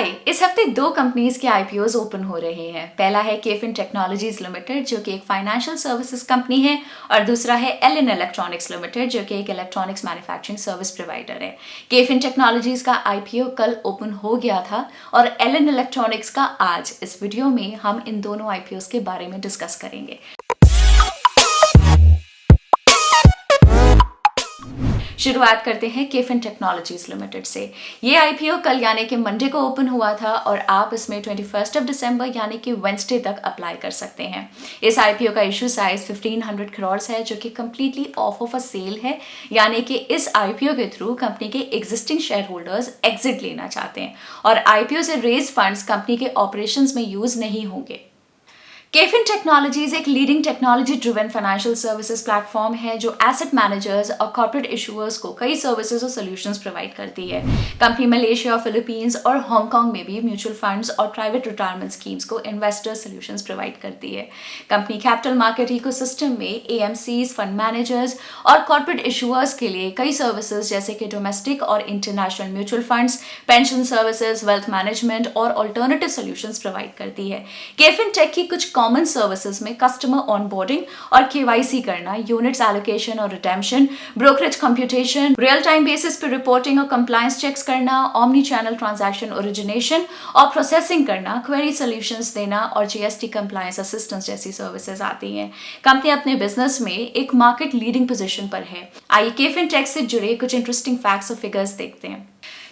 हाय, इस हफ्ते दो कंपनीज के आईपीओज ओपन हो रहे हैं। पहला है केफिन टेक्नोलॉजीज लिमिटेड जो कि एक फाइनेंशियल सर्विसेज कंपनी है और दूसरा है एलन इलेक्ट्रॉनिक्स लिमिटेड जो कि एक इलेक्ट्रॉनिक्स मैन्युफैक्चरिंग सर्विस प्रोवाइडर है। केफिन टेक्नोलॉजीज का आईपीओ कल ओपन हो गया था और एलन इलेक्ट्रॉनिक्स का आज। इस वीडियो में हम इन दोनों आईपीओज के बारे में डिस्कस करेंगे। शुरुआत करते हैं केफिन टेक्नोलॉजीज लिमिटेड से। ये आईपीओ कल यानी कि मंडे को ओपन हुआ था और आप इसमें 21 दिसंबर यानी कि वेंसडे तक अप्लाई कर सकते हैं। इस आईपीओ का इशू साइज 1500 करोड़ है जो कि कंप्लीटली ऑफ अ सेल है, यानी कि इस आईपीओ के थ्रू कंपनी के एग्जिस्टिंग शेयर होल्डर्स एग्जिट लेना चाहते हैं और आईपीओ से रेज फंड्स कंपनी के ऑपरेशंस में यूज नहीं होंगे। केफिन टेक्नोलॉजीज एक leading technology driven financial services platform है जो एसेट मैनेजर्स और कॉर्पोरेट इशूअर्स को कई सर्विसेज और सॉल्यूशंस प्रोवाइड करती है। कंपनी मलेशिया, फिलीपींस और हांगकांग में भी म्यूचुअल फंड्स और प्राइवेट रिटायरमेंट स्कीम्स को इन्वेस्टर सॉल्यूशंस प्रोवाइड करती है। कंपनी कैपिटल मार्केट इकोसिस्टम में एएमसीज, फंड मैनेजर्स और कॉर्पोरेट इशूअर्स के लिए कई सर्विसेज जैसे कि डोमेस्टिक और international mutual funds, pension services, wealth management और ऑल्टरनेटिव सॉल्यूशंस प्रोवाइड करती है। केफिन टेक की कुछ कॉमन सर्विसेज में कस्टमर ऑनबोर्डिंग और केवाईसी करना, यूनिट्स एलोकेशन और redemption, brokerage computation, real time basis पर रिपोर्टिंग और कंप्लायंस चेक्स करना, ऑमनी चैनल ट्रांजैक्शन ओरिजिनेशन और प्रोसेसिंग करना, क्वेरी सॉल्यूशंस देना और जीएसटी कंप्लायंस असिस्टेंस जैसी सर्विसेज आती हैं। कंपनी अपने बिजनेस में एक मार्केट लीडिंग पोजीशन पर है। आइए केफिन टेक से जुड़े कुछ इंटरेस्टिंग फैक्ट्स और फिगर्स देखते हैं।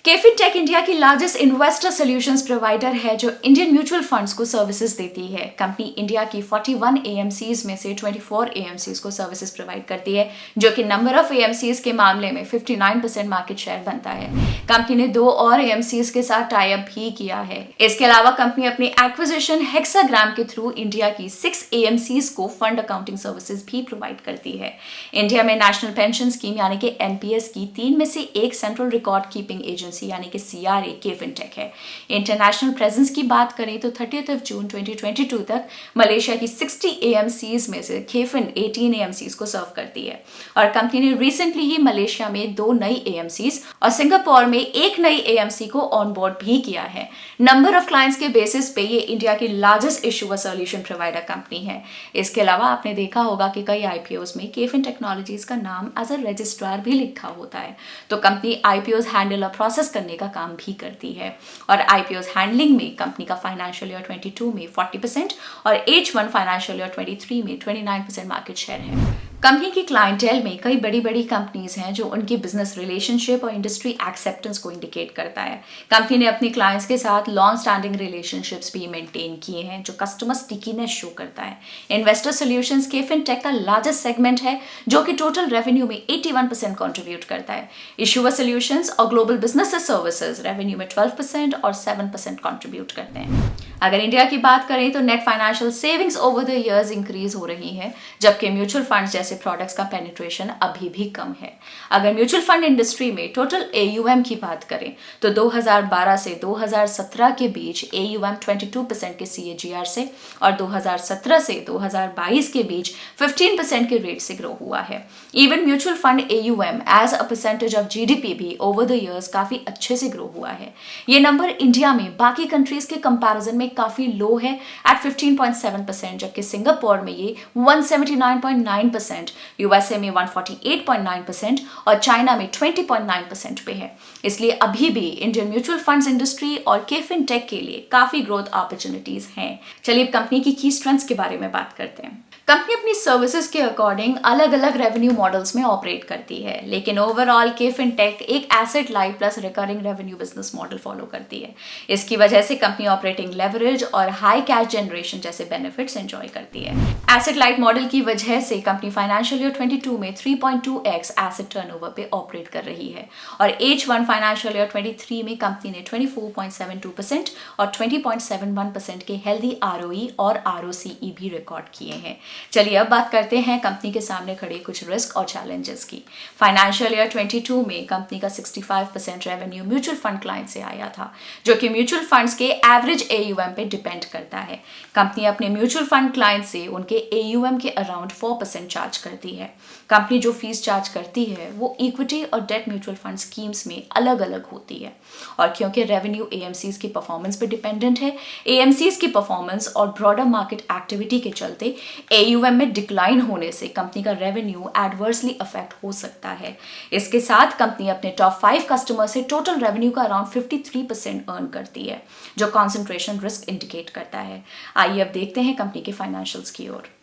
केफिन टेक इंडिया की लार्जेस्ट इन्वेस्टर सॉल्यूशंस प्रोवाइडर है जो इंडियन म्यूचुअल फंड्स को सर्विसेज देती है। कंपनी इंडिया की 41 एएमसीज में से 24 एएमसीज को सर्विसेज प्रोवाइड करती है जो कि नंबर ऑफ एएमसीज के मामले में 59% मार्केट शेयर बनता है। कंपनी ने 2 और एएमसीज के साथ टाई अप भी किया है। इसके अलावा कंपनी अपनी एक्विजिशन हेक्साग्राम के थ्रू इंडिया की 6 एएमसीज को फंड अकाउंटिंग सर्विसेज भी प्रोवाइड करती है। इंडिया में नेशनल पेंशन स्कीम यानी कि एनपीएस की 3 में से 1 सेंट्रल रिकॉर्ड कीपिंग एजेंसी यानी कि सीआरए केफिन टेक है। इंटरनेशनल प्रेजेंस की बात करें तो 30 जून 2022 तक मलेशिया की 60 एएमसीज में से केफिन 18 एएमसीज को सर्व करती है और कंपनी ने रिसेंटली ही मलेशिया में 2 नई एएमसीज और सिंगापुर में 1 नई एएमसी को ऑनबोर्ड भी किया है। नंबर ऑफ क्लाइंट्स के बेसिस पे ये इंडिया की largest issuer solution provider company है। इसके अलावा आपने देखा होगा कि कई आईपीओज में केफिन टेक्नोलॉजीज का नाम एज अ रजिस्ट्रार भी लिखा होता है। तो कंपनी आईपीओज हैंडल और प्रोसेस करने का काम भी करती है और आईपीओज हैंडलिंग में कंपनी का फाइनेंशियल ईयर 22 में 40% और H1 फाइनेंशियल ईयर 23 में 29% मार्केट शेयर है। कंपनी की क्लाइंटेल में कई बड़ी बड़ी कंपनीज हैं जो उनकी बिजनेस रिलेशनशिप और इंडस्ट्री एक्सेप्टेंस को इंडिकेट करता है। कंपनी ने अपने क्लाइंट्स के साथ लॉन्ग स्टैंडिंग रिलेशनशिप्स भी मेंटेन किए हैं जो कस्टमर स्टिकीनेस शो करता है। इन्वेस्टर सॉल्यूशंस केफिन टेक का लार्जेस्ट सेगमेंट है जो कि टोटल रेवेन्यू में 81% कंट्रीब्यूट करता है। इशूअर सॉल्यूशंस और ग्लोबल बिजनेस सर्विसेज रेवेन्यू में 12% और 7% कंट्रीब्यूट करते हैं। अगर इंडिया की बात करें तो net financial savings over the years increase हो रही है जबकि म्यूचुअल फंड्स जैसे प्रोडक्ट्स का पेनिट्रेशन अभी भी कम है। अगर म्यूचुअल फंड इंडस्ट्री में टोटल एयूएम की बात करें तो 2012 से 2017 के बीच एयूएम 22% के सीएजीआर से और 2017 से 2022 के बीच 15% के रेट से ग्रो हुआ है। Even mutual fund AUM as a percentage of GDP भी ओवर द इयर्स काफी अच्छे से ग्रो हुआ है। ये नंबर इंडिया में बाकी कंट्रीज के कंपैरिजन में काफी लो है एट 15.7%, जबकि सिंगापुर में ये 179.9%, यूएसए में 148.9% और चाइना में 20.9% पे है। इसलिए अभी भी इंडियन म्यूचुअल फंड्स इंडस्ट्री और केफिन टेक के लिए काफी ग्रोथ अपॉर्चुनिटीज हैं। चलिए कंपनी की की स्ट्रेंथ्स के बारे में बात करते हैं। कंपनी अपनी सर्विसेज के अकॉर्डिंग अलग अलग रेवेन्यू मॉडल्स में ऑपरेट करती है, लेकिन ओवरऑल केफिन टेक एक asset light plus recurring revenue business model follow करती है। इसकी वजह से कंपनी ऑपरेटिंग लेवरेज और हाई कैश जनरेशन जैसे बेनिफिट्स एंजॉय करती है। एसेट लाइट मॉडल की वजह से कंपनी फाइनेंशियल ईयर 22 में 3.2x एसेट टर्नओवर पे ऑपरेट कर रही है और H1 फाइनेंशियल ईयर 23 में कंपनी ने 24.72% और 20.71% के हेल्दी आरओई और आरओसीई भी रिकॉर्ड किए हैं। चलिए अब बात करते हैं कंपनी के सामने खड़े कुछ रिस्क और चैलेंजेस की। फाइनेंशियल ईयर 22 में कंपनी का 65% रेवेन्यू म्यूचुअल फंड क्लाइंट से आया था जो कि म्यूचुअल फंड्स के एवरेज एयूएम पे डिपेंड करता है। कंपनी अपने म्यूचुअल फंड क्लाइंट से उनके एयूएम के अराउंड 4% चार्ज करती है। कंपनी जो फीस चार्ज करती है वो इक्विटी और डेट म्यूचुअल फंड स्कीम्स में अलग अलग होती है। और क्योंकि रेवेन्यू एएमसीज की परफॉर्मेंस पे डिपेंडेंट है, एएमसीज की परफॉर्मेंस और ब्रॉडर मार्केट एक्टिविटी के चलते एयूएम में डिक्लाइन होने से कंपनी का रेवेन्यू एडवर्सली अफेक्ट हो सकता है। इसके साथ कंपनी अपने टॉप 5 कस्टमर से टोटल रेवेन्यू का अराउंड 53% अर्न करती है, जो कॉन्सेंट्रेशन रिस्क इंडिकेट करता है। आइए अब देखते हैं कंपनी के फाइनेंशियल्स की ओर।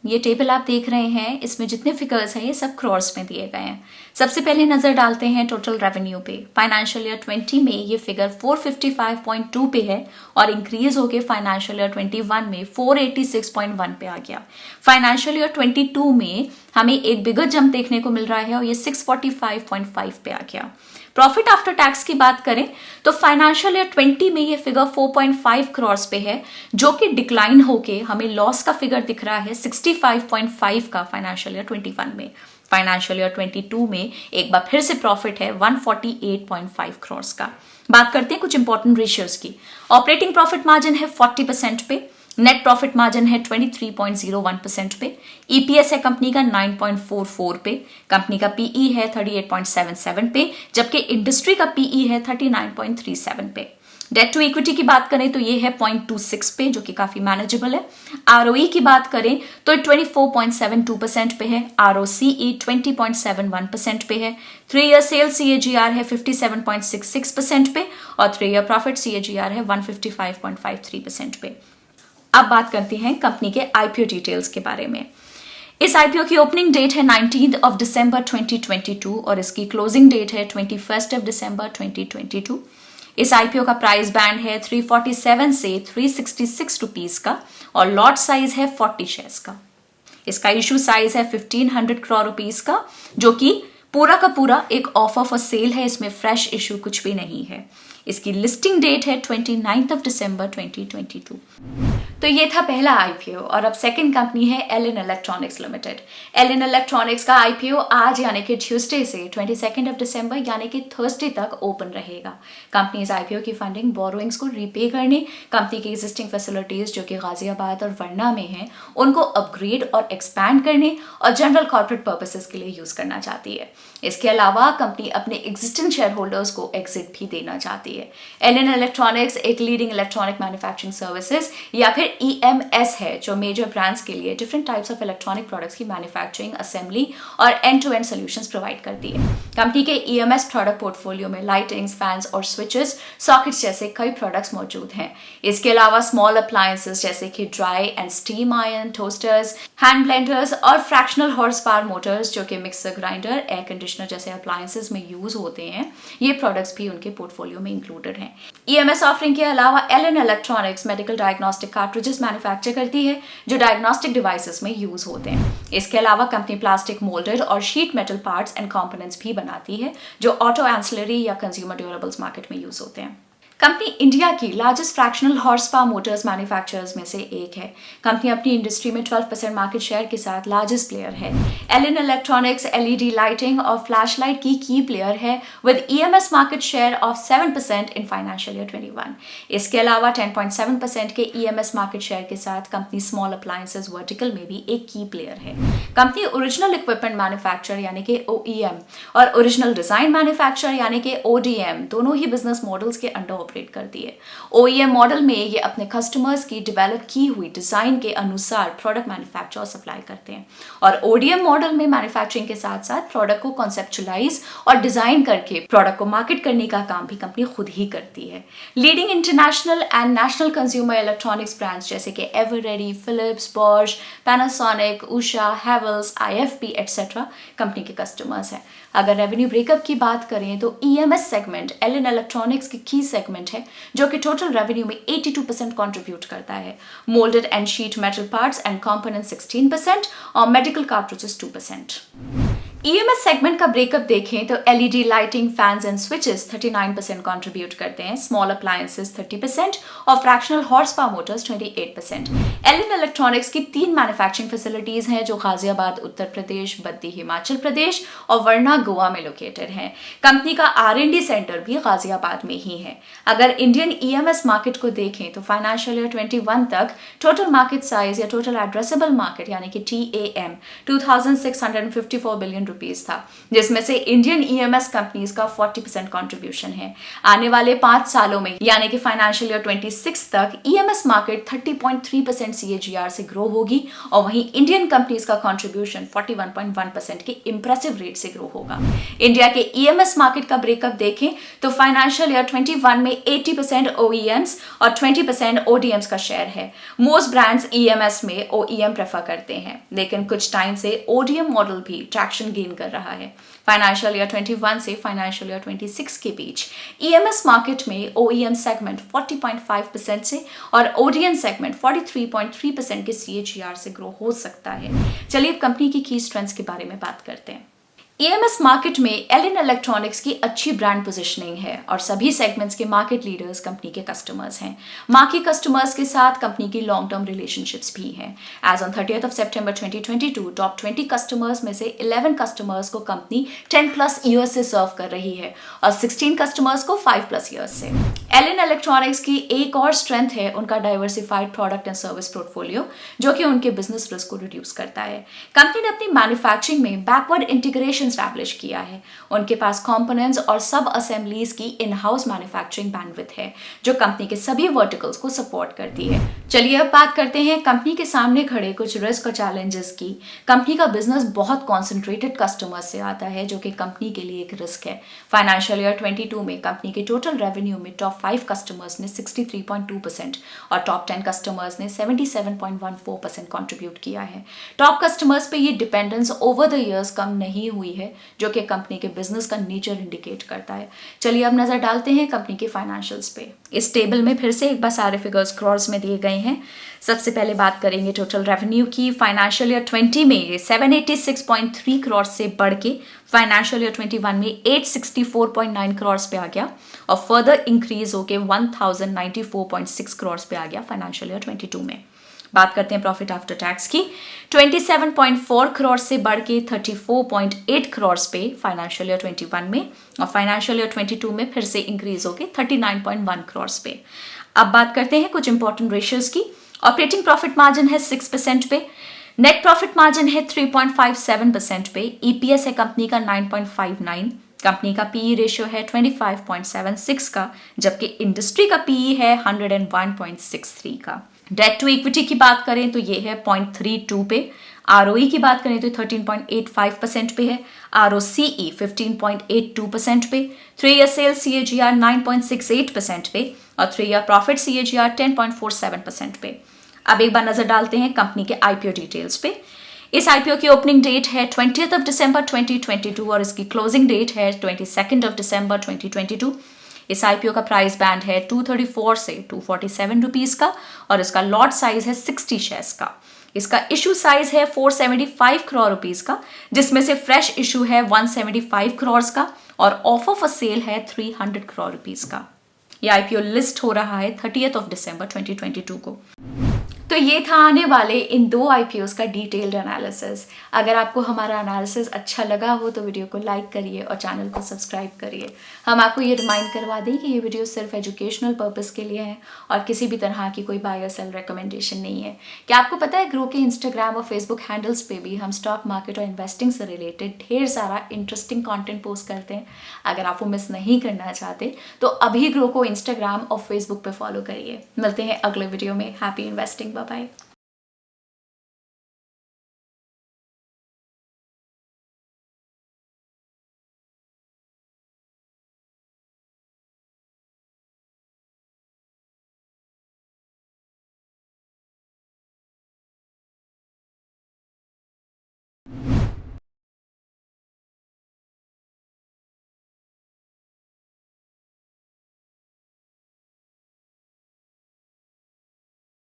ये टेबल आप देख रहे हैं, इसमें जितने फिगर्स हैं ये सब क्रॉर्स में दिए गए हैं। सबसे पहले नजर डालते हैं टोटल रेवेन्यू पे। फाइनेंशियल ईयर 20 में ये फिगर 455.2 पे है और इंक्रीज होके फाइनेंशियल ईयर 21 में 486.1 पे आ गया। फाइनेंशियल ईयर 22 में हमें एक बिगर जंप देखने को मिल रहा है और ये 645.5 पे आ गया। प्रॉफिट आफ्टर टैक्स की बात करें तो फाइनेंशियल ईयर 20 में ये फिगर 4.5 करोड़ पे है, जो कि डिक्लाइन होके हमें लॉस का फिगर दिख रहा है 65.5 का फाइनेंशियल ईयर 21 में। फाइनेंशियल ईयर 22 में एक बार फिर से प्रॉफिट है 148.5 करोड़ का। बात करते हैं कुछ इंपॉर्टेंट रेशियोज की। ऑपरेटिंग प्रॉफिट मार्जिन है 40% पे, नेट प्रॉफिट मार्जिन है 23.01% पे, ईपीएस है कंपनी का 9.44 पे, कंपनी का पीई है 38.77 पे, जबकि इंडस्ट्री का पीई है 39.37 पे। डेट टू इक्विटी की बात करें तो ये है 0.26 पे, जो कि काफी मैनेजेबल है। आरओई की बात करें तो 24.72% पे है, आरओसीई 20.71% पे है, 3 ईयर सेल्स सीएजीआर है 57.66% पे और 3 ईयर प्रॉफिट सीएजीआर है 155.53% पे। अब बात करते हैं कंपनी के आईपीओ डिटेल्स के बारे में। इस आईपीओ की ओपनिंग डेट है 19 दिसंबर 2022 और इसकी क्लोजिंग डेट है 21 दिसंबर 2022। इस आईपीओ का प्राइस बैंड है 347 से 366 रुपीज का और लॉट साइज है 40 शेयर्स का। इसका इशू साइज है 1500 करोड़ रुपीज का, जो कि पूरा का पूरा एक ऑफर फॉर सेल है, इसमें फ्रेश इशू कुछ भी नहीं है। इसकी लिस्टिंग डेट है 29 दिसंबर 2022। तो ये था पहला आईपीओ और अब सेकंड कंपनी है Elin Electronics Limited. Elin Electronics का आईपीओ आज यानी कि ट्यूसडे से 22 दिसंबर यानी कि थर्सडे तक ओपन रहेगा। कंपनी इस आईपीओ की फंडिंग बोरोइंग्स को रीपे करने, कंपनी की एग्जिस्टिंग फैसिलिटीज जो कि गाजियाबाद और वर्ना में हैं उनको अपग्रेड और एक्सपैंड करने और जनरल कॉर्पोरेट पर्पसेस के लिए यूज करना चाहती है। इसके अलावा कंपनी अपने एग्जिस्टिंग शेयर होल्डर्स को एग्जिट भी देना चाहती है। एलिन इलेक्ट्रॉनिक्स एक लीडिंग इलेक्ट्रॉनिक मैन्युफैक्चरिंग सर्विसेज या फिर ईएमएस है, जो मेजर ब्रांड्स के लिए different types of electronic products की मैन्युफैक्चरिंग, असेंबली और end to end solutions provide करती है। कंपनी के ईएमएस प्रोडक्ट पोर्टफोलियो में लाइटिंग्स, फैंस और स्विचेस, सॉकेट्स जैसे कई प्रोडक्ट्स मौजूद हैं। इसके अलावा स्मॉल अप्लायंसेस जैसे कि dry and steam iron, toasters, hand blenders और फ्रैक्शनल हॉर्स पावर मोटर्स जो कि मिक्सर, ग्राइंडर, एयर कंडीशनर जैसे अप्लायंसेस में यूज होते हैं, ये प्रोडक्ट्स भी उनके पोर्टफोलियो में इंक्लूडेड हैं। ईएमएस ऑफरिंग के अलावा Elin Electronics medical diagnostic cartridges manufacture करती है जो डायग्नोस्टिक डिवाइसेस में यूज होते हैं। इसके अलावा कंपनी प्लास्टिक, मोल्डेड और sheet metal parts and components भी बनाती है जो ऑटो एंसिलरी या कंज्यूमर ड्यूरेबल्स मार्केट में यूज होते हैं। कंपनी इंडिया की largest fractional horse power Motors manufacturers में से एक है। कंपनी अपनी इंडस्ट्री में 12% मार्केट शेयर के साथ लार्जेस्ट प्लेयर है। एलिन इलेक्ट्रॉनिक्स एलईडी लाइटिंग और फ्लैश लाइट की प्लेयर है with EMS market share of 7% in financial year 21। इसके अलावा 10.7% के ईएमएस मार्केट शेयर के साथ कंपनी स्मॉल अप्लायंसेस वर्टिकल में भी एक की प्लेयर है। कंपनी ओरिजिनल इक्विपमेंट मैन्युफैक्चर यानी कि ओईएम और ओरिजिनल डिजाइन मैन्युफैक्चर यानी कि ओडीएम दोनों ही बिजनेस मॉडल्स के अंडर ऑपरेट करती है। ओईएम मॉडल में ये अपने कस्टमर्स की डेवलप की हुई डिजाइन के अनुसार प्रोडक्ट मैन्युफैक्चर और सप्लाई करते हैं और ओडीएम मॉडल में मैन्युफैक्चरिंग के साथ साथ प्रोडक्ट को कॉन्सेप्चुलाइज और डिजाइन करके प्रोडक्ट को मार्केट करने का काम भी कंपनी खुद ही करती है। Leading international and national consumer electronics brands जैसे कि Eveready, Philips, Bosch, Panasonic, Usha, Havells, IFB etcetera company के कस्टमर्स हैं। अगर रेवेन्यू ब्रेकअप की बात करें तो ईएमएस सेगमेंट एलिन इलेक्ट्रॉनिक्स की सेगमेंट है जो कि टोटल रेवेन्यू में 82% कंट्रीब्यूट करता है। Moulded and sheet metal parts and components 16% और मेडिकल कार्ट्रिजेस 2%। ईएमएस सेगमेंट का ब्रेकअप देखें तो LED lighting, fans and switches 39% contribute करते हैं, स्मॉल अप्लायंसेस 30% और fractional horse power motors 28%। Elin Electronics की 3 मैन्युफैक्चरिंग फैसिलिटीज हैं जो गाजियाबाद उत्तर प्रदेश, बद्दी हिमाचल प्रदेश और वर्ना गोवा में लोकेटेड हैं। कंपनी का R&D सेंटर भी गाजियाबाद में ही है। अगर इंडियन ईएमएस मार्केट को देखें तो फाइनेंशियल ईयर 21 तक टोटल मार्केट साइज या टोटल एड्रेसेबल मार्केट यानी कि TAM 2654 बिलियन रुपीस था, जिसमें से इंडियन ईएमएस कंपनीज का 40% कंट्रीब्यूशन है। आने वाले 5 सालों में यानी कि फाइनेंशियल ईयर 26 तक ईएमएस मार्केट 30.3% CAGR से ग्रो होगी और वहीं इंडियन कंपनीज का कंट्रीब्यूशन 41.1% के इंप्रेसिव रेट से ग्रो होगा। इंडिया के ईएमएस मार्केट का ब्रेकअप देखें तो फाइनेंशियल ईयर 21 में 80% OEMs और 20% ODMs का शेयर है। मोस्ट ब्रांड्स ईएमएस में OEM प्रेफर करते हैं, लेकिन कुछ टाइम से ODM मॉडल भी ट्रैक्शन गेन कर रहा है। फाइनेंशियल ईयर 21 से फाइनेंशियल ईयर 26 के बीच ईएमएस मार्केट में OEM सेगमेंट 40.5% से और ODM सेगमेंट 43.3% के CAGR से ग्रो हो सकता है। चलिए अब कंपनी की की स्ट्रेंथ्स के बारे में बात करते हैं। ईएमएस मार्केट में एलिन इलेक्ट्रॉनिक्स की अच्छी ब्रांड पोजीशनिंग है और सभी सेगमेंट्स के मार्केट लीडर्स कंपनी के कस्टमर्स हैं। मार्की कस्टमर्स के साथ कंपनी की लॉन्ग टर्म रिलेशनशिप्स भी हैं। As on 30th of September 2022 top 20 customers में से 11 कस्टमर्स को कंपनी 10+ ईयर्स से सर्व कर रही है और 16 कस्टमर्स को 5+ ईयर्स से। एलिन इलेक्ट्रॉनिक्स की एक और स्ट्रेंथ है उनका diversified product and service portfolio, जो कि उनके बिजनेस रिस्क को रिड्यूस करता है। कंपनी ने अपनी मैन्युफैक्चरिंग में बैकवर्ड इंटीग्रेशन एस्टैब्लिश किया है। उनके पास कंपोनेंट्स और सब असेंबलीज की इन हाउस मैन्युफैक्चरिंग बैंडविड्थ है, जो कंपनी के सभी वर्टिकल्स को सपोर्ट करती है। चलिए अब बात करते हैं कंपनी के सामने खड़े कुछ रिस्क और चैलेंजेस की। कंपनी का बिजनेस बहुत कॉन्सेंट्रेटेड कस्टमर्स से आता है, जो कि कंपनी के लिए एक रिस्क है। फाइनेंशियल ईयर 22 में कंपनी के टोटल रेवेन्यू में टॉप 5 कस्टमर्स ने 63.2% और टॉप 10 कस्टमर्स ने 77.14% कंट्रीब्यूट किया है। टॉप कस्टमर्स पे ये डिपेंडेंस ओवर द ईयर्स कम नहीं हुई है, जो कि कंपनी के बिजनेस का नेचर इंडिकेट करता है। चलिए अब नजर डालते हैं कंपनी के फाइनेंशियल्स पे। इस टेबल में फिर से एक बार सारे फिगर्स क्रॉर्स में दिए गए हैं। सबसे पहले बात करेंगे टोटल रेवेन्यू की। फाइनेंशियल ईयर 20 में ये 786.3 करोड़ से बढ़ के फाइनेंशियल ईयर 21 में 864.9 करोड़ पे आ गया और फर्दर इंक्रीज होके 1094.6 करोड़ पे आ गया फाइनेंशियल ईयर 22 में। बात करते हैं प्रॉफिट आफ्टर टैक्स की। 27.4 करोड़ से बढ़ के 34.8 करोड़ पे फाइनेंशियल ईयर 21 में और फाइनेंशियल ईयर 22 में फिर से इंक्रीज होके 39.1 करोड़ पे। अब बात करते हैं कुछ इंपॉर्टेंट रेशियोज की। ऑपरेटिंग प्रॉफिट मार्जिन है 6% पे, नेट प्रॉफिट मार्जिन है 3.57% पे, ईपीएस है कंपनी का 9.59, कंपनी का पीई रेशियो है 25.76 का, जबकि इंडस्ट्री का पीई है 101.63 का। डेट टू इक्विटी की बात करें तो ये है 0.32 पे, आरओई की बात करें तो 13.85% पे है, आरओसीई 15.82% पे, 3 ईयर सेल्स CAGR 9.68% पे और 3 ईयर प्रॉफिट CAGR 10.47% पे। अब एक बार नजर डालते हैं कंपनी के आईपीओ डिटेल्स पे। इस आईपीओ की ओपनिंग डेट है 20th of December 2022 और इसकी क्लोजिंग डेट है 22nd of December 2022। इस आईपीओ का प्राइस बैंड है 234 से 247 रुपीज का और इसका लॉट साइज है 60 शेयर्स का। इसका इशू साइज है 475 करोड़ रुपीस का, जिसमें से फ्रेश इशू है 175 करोड़ का और ऑफर फॉर सेल है 300 करोड़ रुपीस का। यह आईपीओ लिस्ट हो रहा है 30th of December 2022 को। तो ये था आने वाले इन 2 आईपीओस का डिटेल्ड एनालिसिस। अगर आपको हमारा एनालिसिस अच्छा लगा हो तो वीडियो को लाइक करिए और चैनल को सब्सक्राइब करिए। हम आपको ये रिमाइंड करवा दें कि ये वीडियो सिर्फ एजुकेशनल पर्पस के लिए है और किसी भी तरह की कोई बाय और सेल रिकमेंडेशन नहीं है। क्या आपको पता है ग्रो के इंस्टाग्राम और फेसबुक हैंडल्स पे भी हम स्टॉक मार्केट और इन्वेस्टिंग से रिलेटेड ढेर सारा इंटरेस्टिंग कॉन्टेंट पोस्ट करते हैं। अगर आप वो मिस नहीं करना चाहते तो अभी ग्रो को इंस्टाग्राम और फेसबुक पे फॉलो करिए। मिलते हैं अगले वीडियो में। Happy investing. Bye.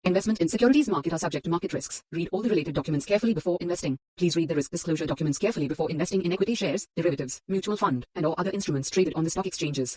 Investment in securities market are subject to market risks. Read all the related documents carefully before investing. Please read the risk disclosure documents carefully before investing in equity shares, derivatives, mutual fund, and or other instruments traded on the stock exchanges.